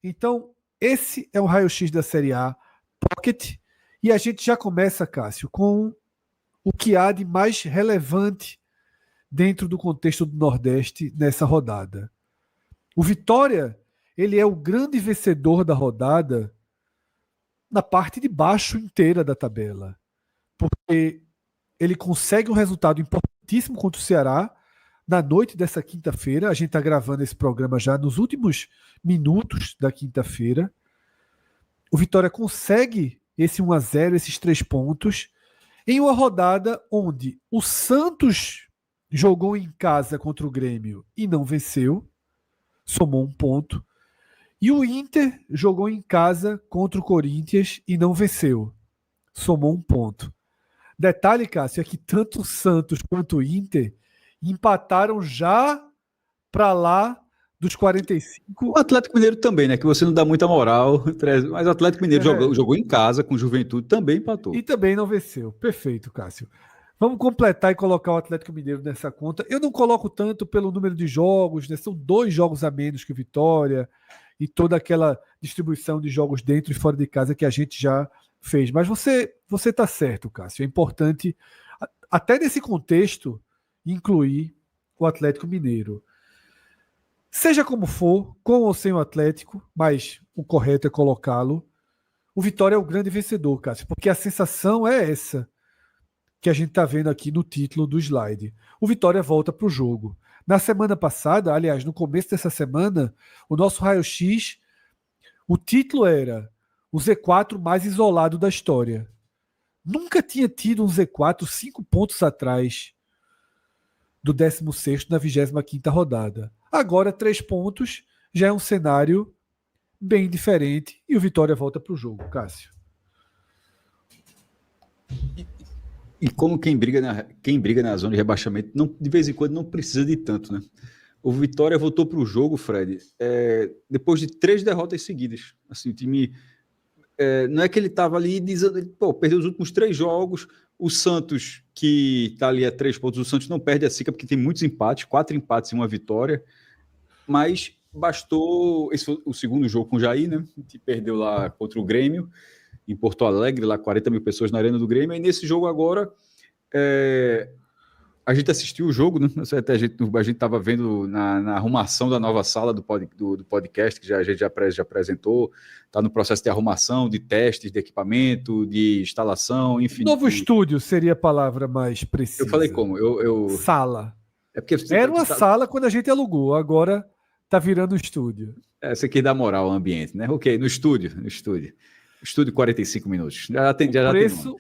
Então, esse é o raio-x da Série A Pocket. E a gente já começa, Cássio, com o que há de mais relevante dentro do contexto do Nordeste nessa rodada. O Vitória, ele é o grande vencedor da rodada na parte de baixo inteira da tabela, porque ele consegue um resultado importantíssimo contra o Ceará na noite dessa quinta-feira. A gente está gravando esse programa já nos últimos minutos da quinta-feira. O Vitória consegue esse 1-0, esses 3 pontos, em uma rodada onde o Santos jogou em casa contra o Grêmio e não venceu, somou 1 ponto. E o Inter jogou em casa contra o Corinthians e não venceu, somou 1 ponto. Detalhe, Cássio, é que tanto o Santos quanto o Inter empataram já para lá dos 45. O Atlético Mineiro também, né? Que você não dá muita moral, mas o Atlético Mineiro jogou em casa com o Juventude, também empatou. E também não venceu. Perfeito, Cássio. Vamos completar e colocar o Atlético Mineiro nessa conta. Eu não coloco tanto pelo número de jogos, né? São 2 jogos a menos que o Vitória e toda aquela distribuição de jogos dentro e fora de casa que a gente já fez. Mas você está certo, Cássio. É importante, até nesse contexto, incluir o Atlético Mineiro. Seja como for, com ou sem o Atlético, mas o correto é colocá-lo, o Vitória é o grande vencedor, Cássio, porque a sensação é essa que a gente está vendo aqui no título do slide. O Vitória volta para o jogo. Na semana passada, aliás, no começo dessa semana, o nosso raio-x, o título era o Z4 mais isolado da história. Nunca tinha tido um Z4 5 pontos atrás do 16º na 25ª rodada. Agora, 3 pontos já é um cenário bem diferente e o Vitória volta para o jogo, Cássio. E como quem briga na zona de rebaixamento, não, de vez em quando não precisa de tanto, né? O Vitória voltou para o jogo, Fred, depois de 3 derrotas seguidas. Assim, o time... não é que ele estava ali dizendo... Pô, perdeu os últimos 3 jogos. O Santos, que está ali a 3 pontos, o Santos não perde a zica porque tem muitos empates, 4 empates e 1 vitória. Mas bastou... Esse foi o segundo jogo com o Jair, né? Que perdeu lá contra o Grêmio, em Porto Alegre, lá 40 mil pessoas na Arena do Grêmio. E nesse jogo agora... A gente assistiu o jogo, né? Até a gente estava vendo na arrumação da nova sala do podcast, que a gente já apresentou, está no processo de arrumação, de testes de equipamento, de instalação, enfim. Novo estúdio seria a palavra mais precisa. Eu falei como? Sala. É porque era uma sala quando a gente alugou, agora está virando estúdio. Você quer dar moral ao ambiente, né? Ok, no estúdio. Estúdio 45 minutos.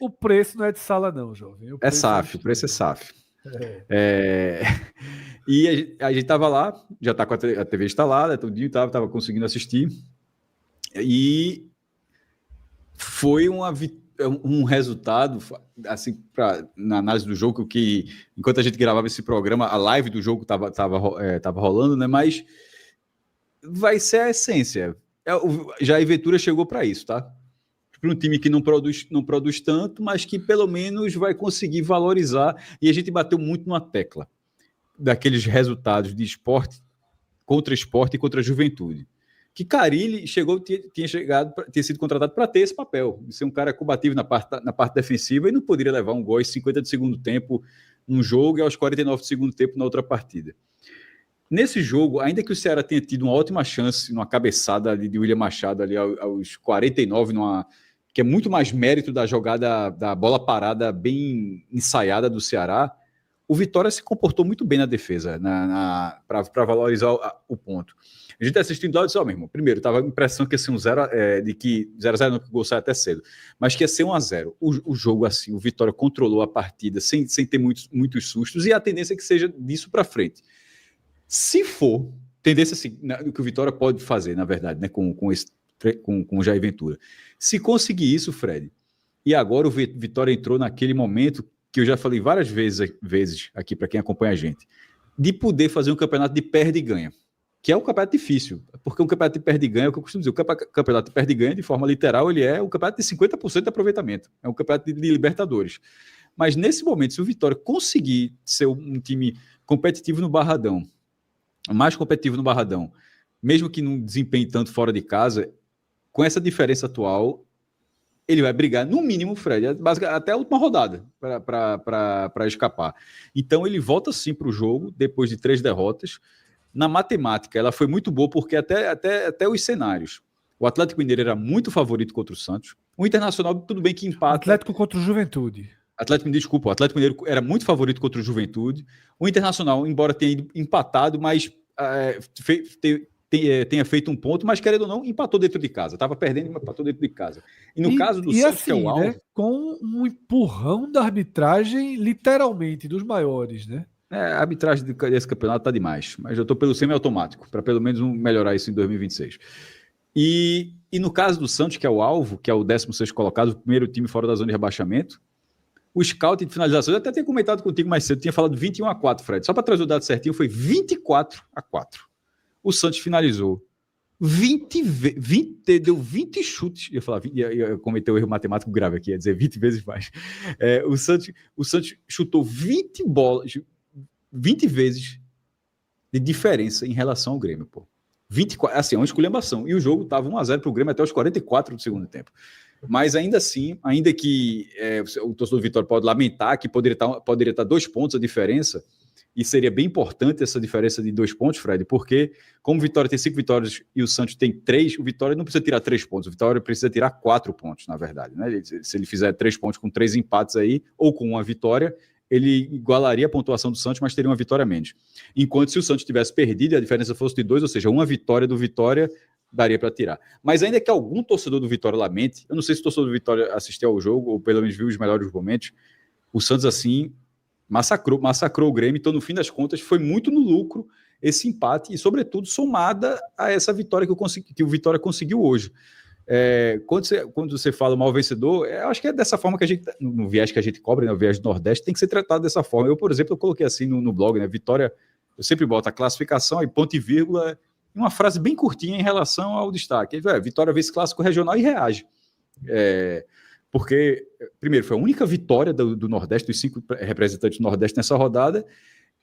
O preço não é de sala não, jovem. O preço é SAF. E a gente estava lá, já está com a TV instalada, tudinho, estava conseguindo assistir, e foi um resultado, assim, na análise do jogo, que enquanto a gente gravava esse programa, a live do jogo estava rolando, né? Mas vai ser a essência. Jair Ventura chegou para isso, tá? Para um time que não produz tanto, mas que pelo menos vai conseguir valorizar. E a gente bateu muito numa tecla daqueles resultados de esporte e contra a juventude. Que Carille tinha sido contratado para ter esse papel, de ser um cara combativo na parte defensiva e não poderia levar um gol aos 50 do segundo tempo num jogo e aos 49 do segundo tempo na outra partida. Nesse jogo, ainda que o Ceará tenha tido uma ótima chance numa cabeçada ali de William Machado ali aos 49, que é muito mais mérito da jogada da bola parada bem ensaiada do Ceará, o Vitória se comportou muito bem na defesa, para valorizar o ponto. A gente assistindo lá e disse, meu irmão, primeiro, estava a impressão que ia ser um 0-0, não, que o gol sai até cedo, mas que ia ser 1-0. O jogo, assim, o Vitória controlou a partida sem ter muitos sustos, e a tendência é que seja disso para frente. Se for, tendência assim, o que o Vitória pode fazer, na verdade, né, com o Jair Ventura. Se conseguir isso, Fred, e agora o Vitória entrou naquele momento que eu já falei várias vezes aqui para quem acompanha a gente, de poder fazer um campeonato de perde e ganha, que é um campeonato difícil, porque um campeonato de perde e ganha é o que eu costumo dizer, o campeonato de perde e ganha, de forma literal, ele é um campeonato de 50% de aproveitamento, é um campeonato de Libertadores. Mas nesse momento, se o Vitória conseguir ser um time competitivo no Barradão, mais competitivo no Barradão, mesmo que não desempenhe tanto fora de casa, com essa diferença atual, ele vai brigar, no mínimo, Fred, até a última rodada para escapar. Então, ele volta sim para o jogo, depois de 3 derrotas. Na matemática, ela foi muito boa, porque até os cenários. O Atlético Mineiro era muito favorito contra o Santos. O Internacional, tudo bem que empata. Atlético contra o Juventude. O Atlético Mineiro era muito favorito contra o Juventude. O Internacional, embora tenha empatado, mas tenha feito um ponto, mas querendo ou não, empatou dentro de casa. Estava perdendo, mas empatou dentro de caso. E no caso do Santos, assim, que é o alvo... Né, com um empurrão da arbitragem, literalmente, dos maiores, né? A arbitragem desse campeonato está demais, mas eu estou pelo semi-automático, para pelo menos melhorar isso em 2026. E no caso do Santos, que é o alvo, que é o 16º colocado, o primeiro time fora da zona de rebaixamento, o scout de finalização, eu até tinha comentado contigo mais cedo, tinha falado 21-4, Fred. Só para trazer o dado certinho, foi 24-4. O Santos finalizou 20 deu 20 chutes. Eu cometeu um erro matemático grave aqui, ia dizer 20 vezes mais. O Santos chutou 20 bolas, 20 vezes de diferença em relação ao Grêmio, pô. 24, assim, é uma esculhambação. E o jogo estava 1-0 para o Grêmio até os 44 do segundo tempo. Mas ainda assim, ainda que o torcedor do Vitória pode lamentar que poderia estar 2 pontos a diferença, e seria bem importante essa diferença de 2 pontos, Fred, porque como o Vitória tem 5 vitórias e o Santos tem 3, o Vitória não precisa tirar 3 pontos, o Vitória precisa tirar 4 pontos, na verdade. Né? Se ele fizer 3 pontos com 3 empates aí, ou com uma vitória, ele igualaria a pontuação do Santos, mas teria uma vitória a menos. Enquanto se o Santos tivesse perdido e a diferença fosse de 2, ou seja, uma vitória do Vitória daria para tirar. Mas ainda que algum torcedor do Vitória lamente, eu não sei se o torcedor do Vitória assistiu ao jogo, ou pelo menos viu os melhores momentos, o Santos, assim, massacrou o Grêmio, então, no fim das contas, foi muito no lucro esse empate, e, sobretudo, somada a essa vitória que o Vitória conseguiu hoje. Quando você fala mal vencedor, eu acho que é dessa forma que a gente, no viés que a gente cobra, né, o viés do Nordeste, tem que ser tratado dessa forma. Eu, por exemplo, eu coloquei assim no blog, né, Vitória, eu sempre boto a classificação e ponto e vírgula, uma frase bem curtinha em relação ao destaque. Vitória vence clássico regional e reage. Porque, primeiro, foi a única vitória do Nordeste, dos 5 representantes do Nordeste nessa rodada,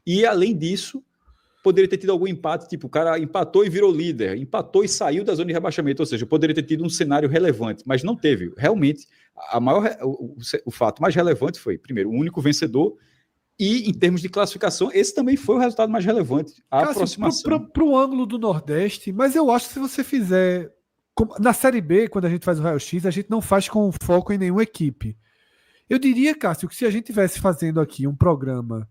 e, além disso, poderia ter tido algum empate, tipo, o cara empatou e virou líder, empatou e saiu da zona de rebaixamento, ou seja, poderia ter tido um cenário relevante, mas não teve. Realmente, o fato mais relevante foi, primeiro, o único vencedor, e, em termos de classificação, esse também foi o resultado mais relevante, a aproximação. Para o ângulo do Nordeste, mas eu acho que se você fizer... Na Série B, quando a gente faz o raio-x, a gente não faz com foco em nenhuma equipe. Eu diria, Cássio, que se a gente estivesse fazendo aqui um programa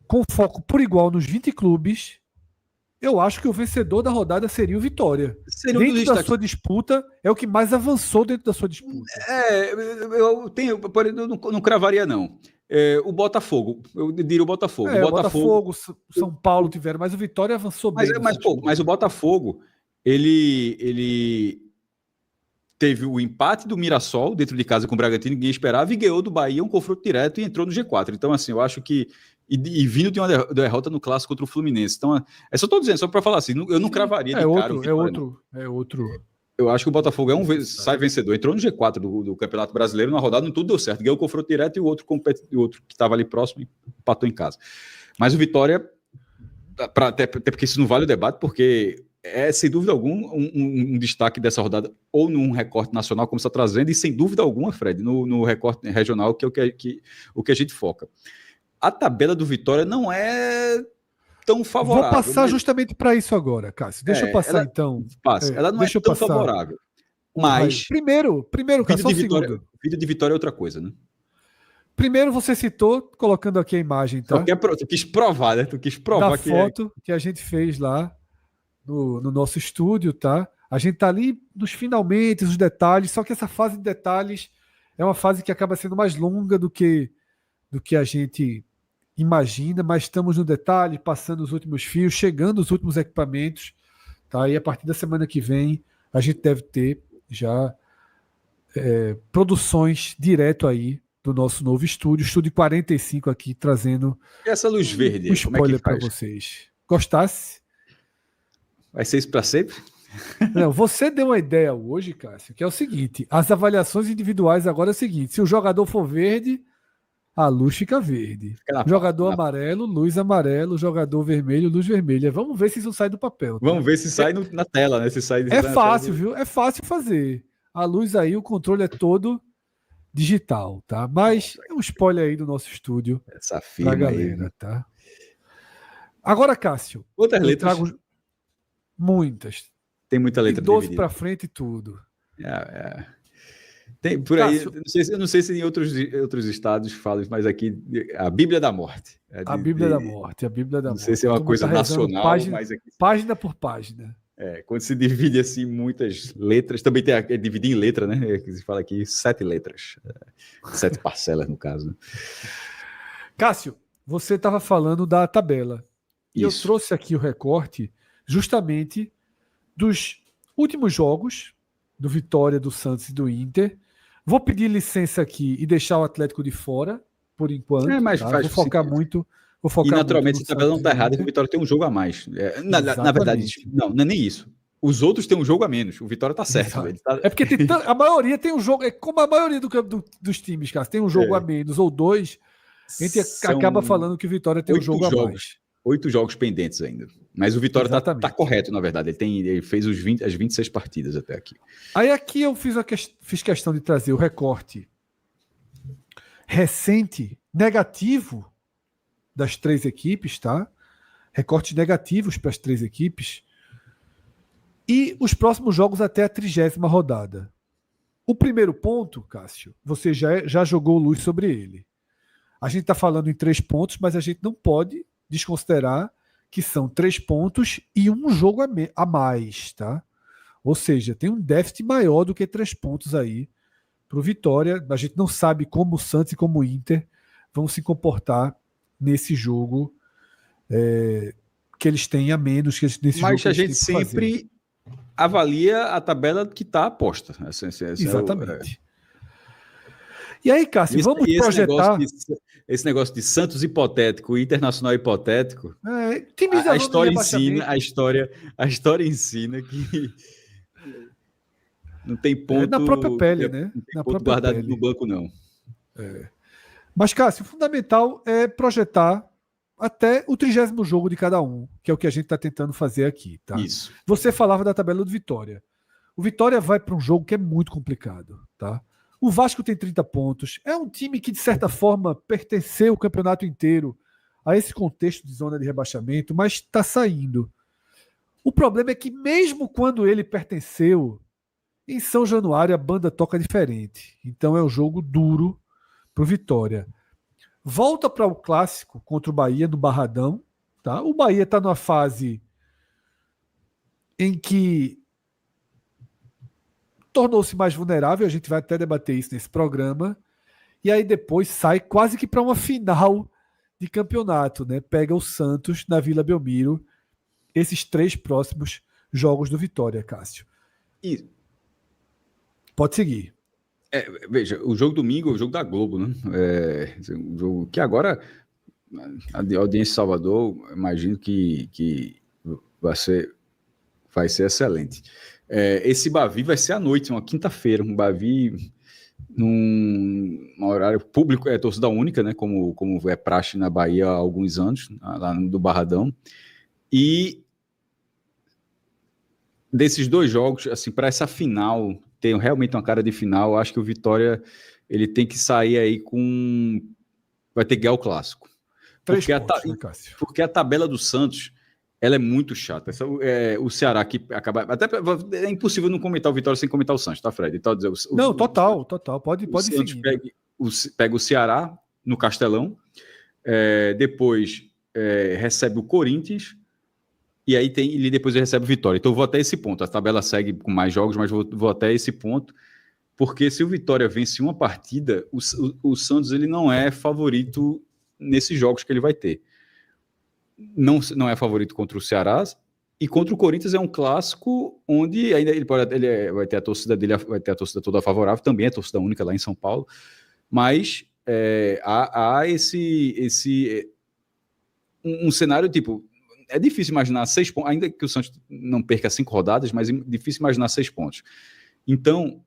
com foco por igual nos 20 clubes, eu acho que o vencedor da rodada seria o Vitória. Dentro da sua disputa, é o que mais avançou dentro da sua disputa. Eu não cravaria, não. O Botafogo, eu diria o Botafogo. O Botafogo, São Paulo tiveram, mas o Vitória avançou bem. Mas o Botafogo, ele teve o empate do Mirassol dentro de casa com o Bragantino, ninguém esperava, e ganhou do Bahia um confronto direto e entrou no G4. Então, assim, eu acho que... E vindo de uma derrota no clássico contra o Fluminense. Então, só estou dizendo, só para falar assim, eu não cravaria de cara o Vitória. É outro. Eu acho que o Botafogo sai vencedor. Entrou no G4 do Campeonato Brasileiro, na rodada, não tudo deu certo. Ganhou o confronto direto e o outro que estava ali próximo empatou em casa. Mas o Vitória, até porque isso não vale o debate, porque sem dúvida alguma, um destaque dessa rodada, ou num recorte nacional, como você está trazendo, e sem dúvida alguma, Fred, no recorte regional, que é o que a gente foca. A tabela do Vitória não é tão favorável. Vou passar justamente para isso agora, Cássio. Deixa eu passar, então. Ela não é tão favorável. Mas... Primeiro, Cássio, vídeo de Vitória é outra coisa, né? Primeiro você citou, colocando aqui a imagem, tá? Tu quis provar, né? Tu quis provar da foto que a gente fez lá no nosso estúdio, tá? A gente tá ali nos finalmente, os detalhes, só que essa fase de detalhes é uma fase que acaba sendo mais longa do que a gente imagina, mas estamos no detalhe, passando os últimos fios, chegando os últimos equipamentos, tá? E a partir da semana que vem a gente deve ter já produções direto aí do nosso novo estúdio 45 aqui, trazendo essa luz verde, um spoiler para vocês. Gostasse? Vai ser isso para sempre? Não, você deu uma ideia hoje, Cássio, que é o seguinte: as avaliações individuais agora é o seguinte: se o jogador for verde, a luz fica verde. Jogador amarelo, luz amarelo, jogador vermelho, luz vermelha. Vamos ver se isso sai do papel. Tá? Vamos ver se sai na tela, né? Se sai, é fácil, viu? É fácil fazer. A luz aí, o controle é todo digital, tá? Mas é um spoiler aí do nosso estúdio. Essa firma pra galera, aí, tá? Agora, Cássio. Outras letras? Trago muitas. Tem muita letra de 12 para frente e tudo. Tem por aí, eu não sei se em outros estados falam, mas aqui a Bíblia da Morte. A Bíblia da Morte. Não sei se é uma coisa nacional, mas aqui, página por página. Quando se divide assim muitas letras, também tem dividir em letra, né? Que se fala aqui 7 letras, 7 parcelas no caso. Cássio, você estava falando da tabela. E eu trouxe aqui o recorte justamente dos últimos jogos do Vitória, do Santos e do Inter. Vou pedir licença aqui e deixar o Atlético de fora, por enquanto. Mas tá? faz Vou focar muito. E naturalmente a tabela não está errada, que o Vitória tem um jogo a mais. Na verdade, não é nem isso. Os outros têm um jogo a menos. O Vitória está certo. É porque a maioria tem um jogo. É como a maioria dos times, cara. Tem um jogo a menos ou 2. A gente acaba falando que o Vitória tem um jogo a mais. 8 jogos pendentes ainda. Mas o Vitória está correto, na verdade. Ele fez as 26 partidas até aqui. Aí aqui eu fiz questão de trazer o recorte recente, negativo das 3 equipes, tá? Recortes negativos para as 3 equipes. E os próximos jogos até a 30ª rodada. O primeiro ponto, Cássio, você já jogou luz sobre ele. A gente está falando em 3 pontos, mas a gente não pode desconsiderar que são 3 pontos e um jogo a mais, tá? Ou seja, tem um déficit maior do que 3 pontos aí para o Vitória. A gente não sabe como o Santos e como o Inter vão se comportar nesse jogo que eles têm a menos que nesse mas jogo. Mas a gente sempre avalia a tabela que está aposta. Exatamente. E aí, Cássio, vamos projetar... Esse negócio de Santos hipotético e Internacional hipotético, a história ensina que não tem ponto... na própria pele, né? Não tem ponto guardado no banco, não. Mas, Cássio, o fundamental é projetar até o 30º jogo de cada um, que é o que a gente está tentando fazer aqui, tá? Isso. Você falava da tabela do Vitória. O Vitória vai para um jogo que é muito complicado, tá? O Vasco tem 30 pontos. É um time que, de certa forma, pertenceu o campeonato inteiro a esse contexto de zona de rebaixamento, mas está saindo. O problema é que, mesmo quando ele pertenceu, em São Januário a banda toca diferente. Então é um jogo duro para o Vitória. Volta para o clássico contra o Bahia no Barradão. Tá? O Bahia está numa fase em que tornou-se mais vulnerável, a gente vai até debater isso nesse programa, e aí depois sai quase que para uma final de campeonato, né? Pega o Santos na Vila Belmiro, esses 3 próximos jogos do Vitória, Cássio. Pode seguir. Veja, o jogo domingo é o jogo da Globo, né? Um jogo que agora a audiência de Salvador, imagino que vai ser excelente. Esse Bavi vai ser à noite, uma quinta-feira, um Bavi num horário público, torcida única, né? Como é praxe na Bahia há alguns anos, lá do Barradão. E desses 2 jogos, assim, para essa final ter realmente uma cara de final, eu acho que o Vitória ele tem que sair aí vai ter que ganhar o clássico. 3 pontos, né, Cássio? Porque a tabela do Santos ela é muito chata. O Ceará que acaba... Até é impossível não comentar o Vitória sem comentar o Santos, tá, Fred? Então, não, total. Pode seguir. Pega o Ceará no Castelão, depois recebe o Corinthians, e aí depois ele recebe o Vitória. Então eu vou até esse ponto. A tabela segue com mais jogos, mas vou até esse ponto, porque se o Vitória vence uma partida, o Santos ele não é favorito nesses jogos que ele vai ter. Não é favorito contra o Ceará, e contra o Corinthians é um clássico onde ainda ele vai ter a torcida dele, vai ter a torcida toda favorável, também é torcida única lá em São Paulo, mas há um cenário tipo, é difícil imaginar 6 pontos, ainda que o Santos não perca 5 rodadas, mas é difícil imaginar 6 pontos. Então,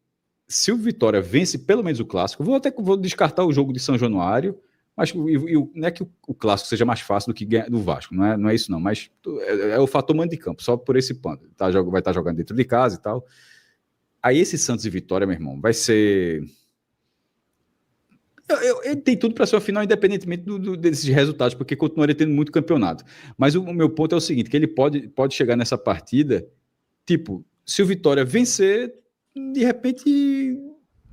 se o Vitória vence pelo menos o clássico, vou descartar o jogo de São Januário, Mas não é que o clássico seja mais fácil do que do Vasco, não é isso não, mas é o fator mando de campo, só por esse ponto. Vai estar jogando dentro de casa e tal. Aí esse Santos e Vitória, meu irmão, vai ser... Ele tem tudo para ser uma final, independentemente desses resultados, porque continuaria tendo muito campeonato. Mas o meu ponto é o seguinte, que ele pode chegar nessa partida, tipo, se o Vitória vencer, de repente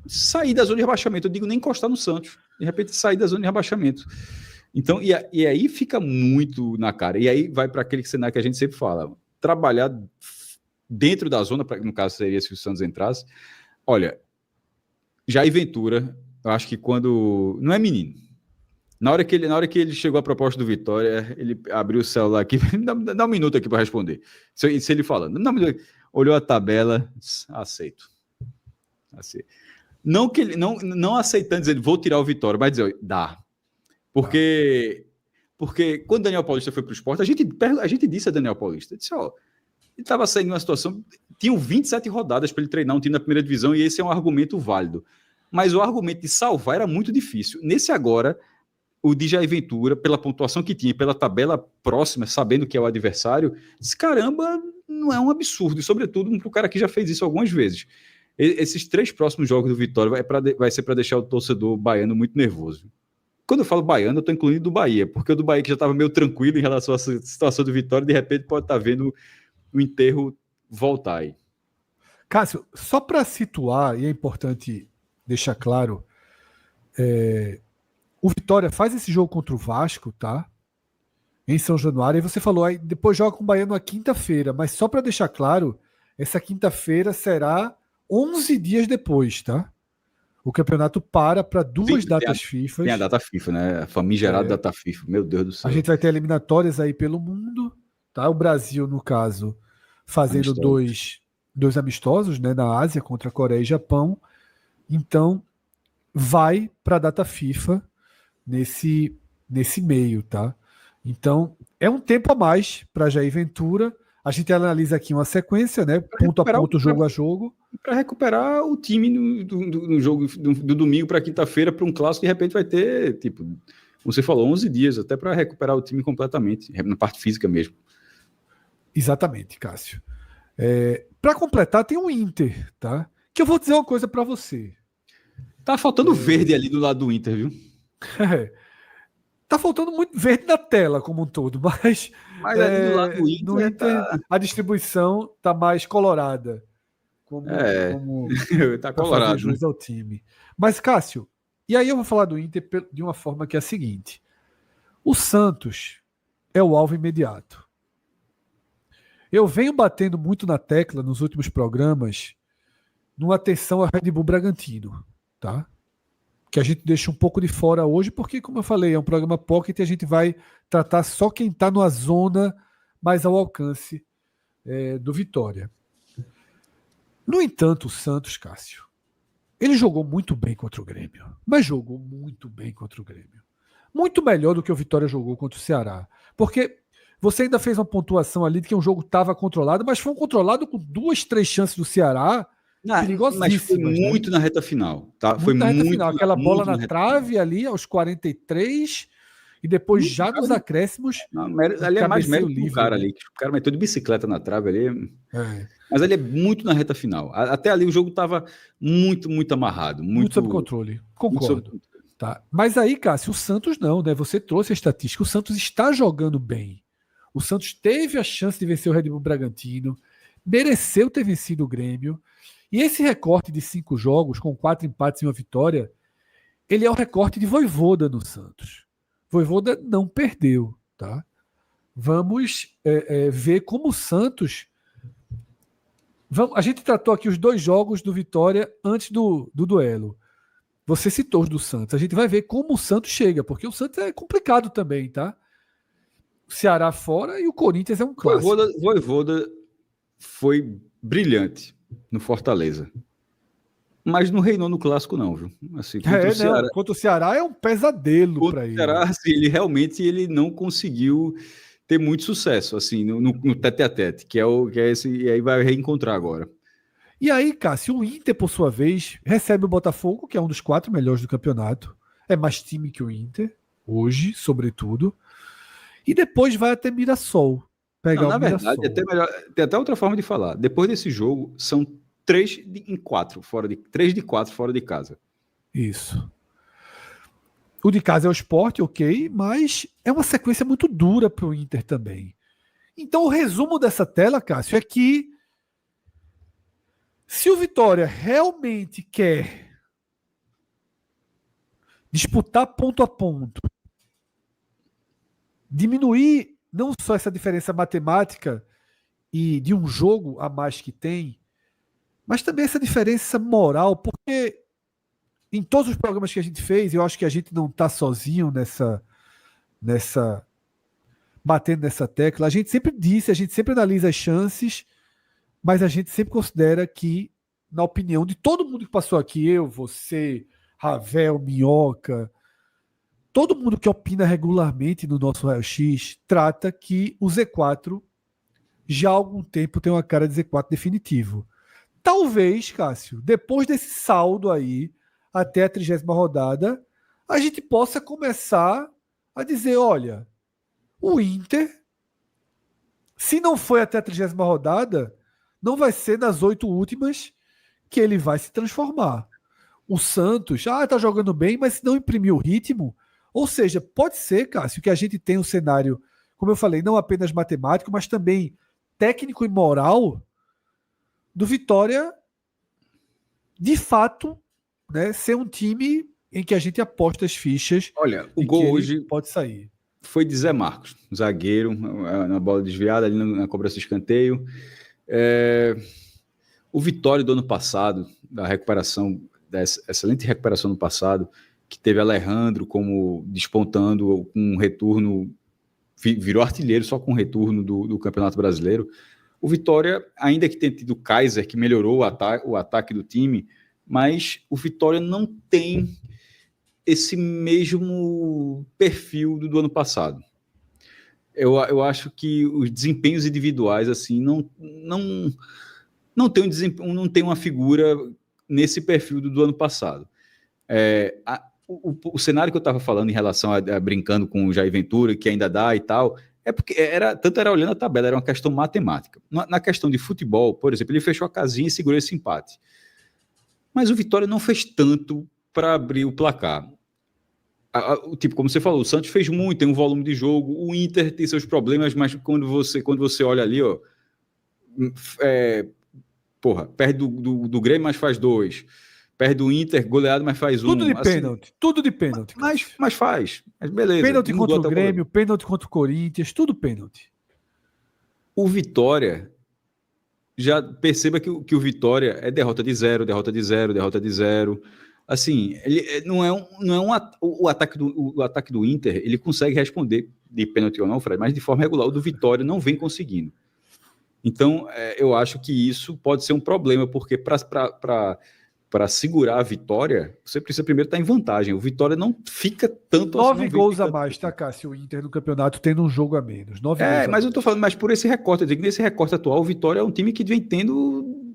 sair da zona de rebaixamento. Eu digo nem encostar no Santos. De repente sair da zona de rebaixamento. Então, e aí fica muito na cara. E aí vai para aquele cenário que a gente sempre fala. Trabalhar dentro da zona, no caso seria se o Santos entrasse. Olha, Jair Ventura, eu acho que quando... Não é menino. Na hora que ele chegou à proposta do Vitória, ele abriu o celular aqui, dá um minuto aqui para responder. Se ele falando, olhou a tabela, aceito. Não que ele não aceitando dizer, vou tirar o Vitória, mas dizer, dá. Porque quando o Daniel Paulista foi para o Sport, a gente disse a Daniel Paulista, disse, ó, ele estava saindo de uma situação, tinham 27 rodadas para ele treinar um time na primeira divisão, e esse é um argumento válido. Mas o argumento de salvar era muito difícil. Nesse agora, o de Jair Ventura, pela pontuação que tinha, pela tabela próxima, sabendo que é o adversário, disse, caramba, não é um absurdo, e sobretudo para o cara que já fez isso algumas vezes. Esses 3 próximos jogos do Vitória vai ser para deixar o torcedor baiano muito nervoso. Quando eu falo baiano, eu estou incluindo do Bahia, porque o do Bahia que já estava meio tranquilo em relação à situação do Vitória, de repente pode estar vendo o enterro voltar aí. Cássio, só para situar, e é importante deixar claro, o Vitória faz esse jogo contra o Vasco, tá? Em São Januário, e você falou, aí depois joga com o Baiano na quinta-feira, mas só para deixar claro, essa quinta-feira será 11 dias depois, tá? O campeonato para 2 datas FIFA. Tem a data FIFA, né? A famigerada data FIFA. Meu Deus do céu. A gente vai ter eliminatórias aí pelo mundo, tá? O Brasil, no caso, fazendo dois amistosos, né? Na Ásia, contra a Coreia e Japão. Então, vai para a data FIFA nesse meio, tá? Então, é um tempo a mais para Jair Ventura. A gente analisa aqui uma sequência, né? Ponto a ponto, jogo a jogo. Para recuperar o time no jogo do domingo para quinta-feira, para um clássico, de repente vai ter, tipo, como você falou, 11 dias, até para recuperar o time completamente, na parte física mesmo. Exatamente, Cássio. Para completar, tem o Inter, tá? Que eu vou dizer uma coisa para você. Tá faltando verde ali do lado do Inter, viu? Tá faltando muito verde na tela como um todo, mas ali do lado do Inter, no Inter a distribuição tá mais colorada. Como tá colorado, fazer jus ao time. Mas, Cássio, e aí eu vou falar do Inter de uma forma que é a seguinte. O Santos é o alvo imediato. Eu venho batendo muito na tecla nos últimos programas numa atenção a Red Bull Bragantino, tá? Que a gente deixa um pouco de fora hoje, porque, como eu falei, é um programa pocket e a gente vai tratar só quem está numa zona mais ao alcance do Vitória. No entanto, o Santos, Cássio, ele jogou muito bem contra o Grêmio, mas jogou muito bem contra o Grêmio. Muito melhor do que o Vitória jogou contra o Ceará. Porque você ainda fez uma pontuação ali de que o jogo estava controlado, mas foi um controlado com 2, 3 chances do Ceará perigosíssimas. Mas foi muito, né? Na reta final. Tá? Foi na reta muito final. Aquela bola na trave final. Ali aos 43 e depois já nos acréscimos. Ali é mais mérito do cara ali. O cara meteu de bicicleta na trave ali. Mas ali é muito na reta final. Até ali o jogo estava muito, muito amarrado. Muito sob controle. Concordo. Tá. Mas aí, Cássio, o Santos não, né? Você trouxe a estatística. O Santos está jogando bem. O Santos teve a chance de vencer o Red Bull Bragantino, mereceu ter vencido o Grêmio. E esse recorte de 5 jogos, com 4 empates e 1 vitória, ele é o recorte de Vojvoda no Santos. Vojvoda não perdeu, tá? Vamos ver como o Santos... A gente tratou aqui os 2 jogos do Vitória antes do duelo. Você citou os do Santos. A gente vai ver como o Santos chega, porque o Santos é complicado também, tá? O Ceará fora e o Corinthians é um clássico. Vojvoda foi brilhante no Fortaleza. Mas não reinou no clássico, não, viu? Assim, contra o Ceará é um pesadelo para ele. O Ceará, assim, ele não conseguiu ter muito sucesso assim, no tete-a-tete, que é esse, e aí vai reencontrar agora. E aí, Cássio, o Inter, por sua vez, recebe o Botafogo, que é um dos 4 melhores do campeonato. É mais time que o Inter, hoje, sobretudo, e depois vai até Mirassol. Pegar Não, na o Mirassol. verdade, tem até outra forma de falar. Depois desse jogo, são 3 de 4 fora de casa. Isso. O de casa é o Sport, ok, mas é uma sequência muito dura para o Inter também. Então, o resumo dessa tela, Cássio, é que se o Vitória realmente quer disputar ponto a ponto, diminuir não só essa diferença matemática e de um jogo a mais que tem, mas também essa diferença moral, porque em todos os programas que a gente fez, eu acho que a gente não está sozinho nessa batendo nessa tecla. A gente sempre disse, a gente sempre analisa as chances, mas a gente sempre considera que, na opinião de todo mundo que passou aqui, eu, você, Ravel, Minhoca, todo mundo que opina regularmente no nosso raio-x, trata que o Z4 já há algum tempo tem uma cara de Z4 definitivo. Talvez, Cássio, depois desse saldo aí, até a 30ª rodada, a gente possa começar a dizer, olha, o Inter, se não foi até a 30ª rodada, não vai ser nas 8 últimas que ele vai se transformar. O Santos, tá jogando bem, mas se não imprimiu o ritmo, ou seja, pode ser, Cássio, que a gente tenha um cenário, como eu falei, não apenas matemático, mas também técnico e moral do Vitória, de fato, né, ser um time em que a gente aposta as fichas. Olha, o gol hoje pode sair. Foi de Zé Marcos, zagueiro, na bola desviada, ali na cobrança de escanteio. O Vitória do ano passado, da excelente recuperação no passado, que teve Alejandro como despontando com um retorno, virou artilheiro só com o retorno do Campeonato Brasileiro. O Vitória, ainda que tenha tido o Kaiser, que melhorou o ataque do time, mas o Vitória não tem esse mesmo perfil do ano passado. Eu acho que os desempenhos individuais assim não tem uma figura nesse perfil do ano passado. O cenário que eu estava falando em relação a brincando com o Jair Ventura, que ainda dá e tal, é porque tanto era olhando a tabela, era uma questão matemática. Na questão de futebol, por exemplo, ele fechou a casinha e segurou esse empate. Mas o Vitória não fez tanto para abrir o placar. Tipo, como você falou, o Santos fez muito, tem um volume de jogo, o Inter tem seus problemas, mas quando você olha ali, ó, perde do Grêmio, mas faz 2. Perde do Inter, goleado, mas faz 1. Tudo de pênalti. Mas faz. Mas beleza. Pênalti contra o Grêmio, pênalti contra o Corinthians, tudo pênalti. O Vitória, já perceba que o Vitória é derrota de 0, derrota de 0, derrota de 0. Assim, ele não é o ataque do Inter, ele consegue responder de pênalti ou não, Fred, mas de forma regular. O do Vitória não vem conseguindo. Então, eu acho que isso pode ser um problema, porque para segurar a vitória, você precisa primeiro estar em vantagem. O Vitória não fica tanto 9 gols a mais, tá, Cássio? O Inter no campeonato tendo um jogo a menos. 9 gols mas eu tô falando, mas por esse recorte, eu digo que nesse recorte atual, o Vitória é um time que vem tendo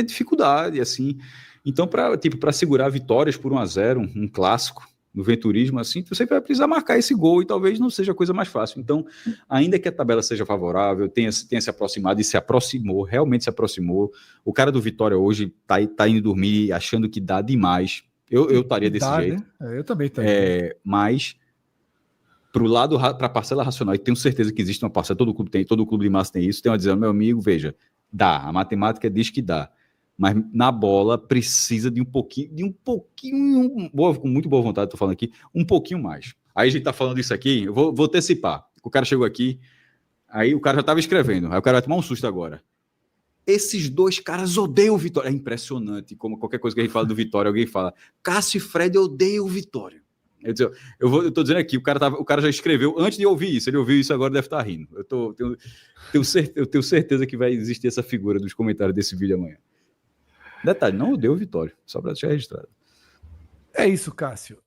dificuldade, assim. Então, para segurar vitórias por 1-0, um clássico no venturismo, assim, você vai precisar marcar esse gol e talvez não seja a coisa mais fácil. Então, ainda que a tabela seja favorável, tenha se aproximado e se aproximou, realmente se aproximou. O cara do Vitória hoje tá indo dormir achando que dá demais. Eu estaria desse jeito. Né? Eu também estaria. Mas para a parcela racional, e tenho certeza que existe uma parcela, todo clube de massa tem isso, tem uma dizendo, meu amigo, veja, dá, a matemática diz que dá. Mas na bola precisa de um pouquinho, com muito boa vontade, estou falando aqui, um pouquinho mais. Aí a gente está falando isso aqui, eu vou antecipar. O cara chegou aqui, aí o cara já estava escrevendo, aí o cara vai tomar um susto agora. Esses dois caras odeiam o Vitória. É impressionante como qualquer coisa que a gente fala do Vitória, alguém fala, Cássio e Fred odeiam o Vitória. Eu tô dizendo aqui, o cara já escreveu antes de ouvir isso, ele ouviu isso agora deve estar rindo. Eu tenho certeza que vai existir essa figura dos comentários desse vídeo amanhã. Detalhe, não odeio o Vitória, só para deixar registrado. É isso, Cássio.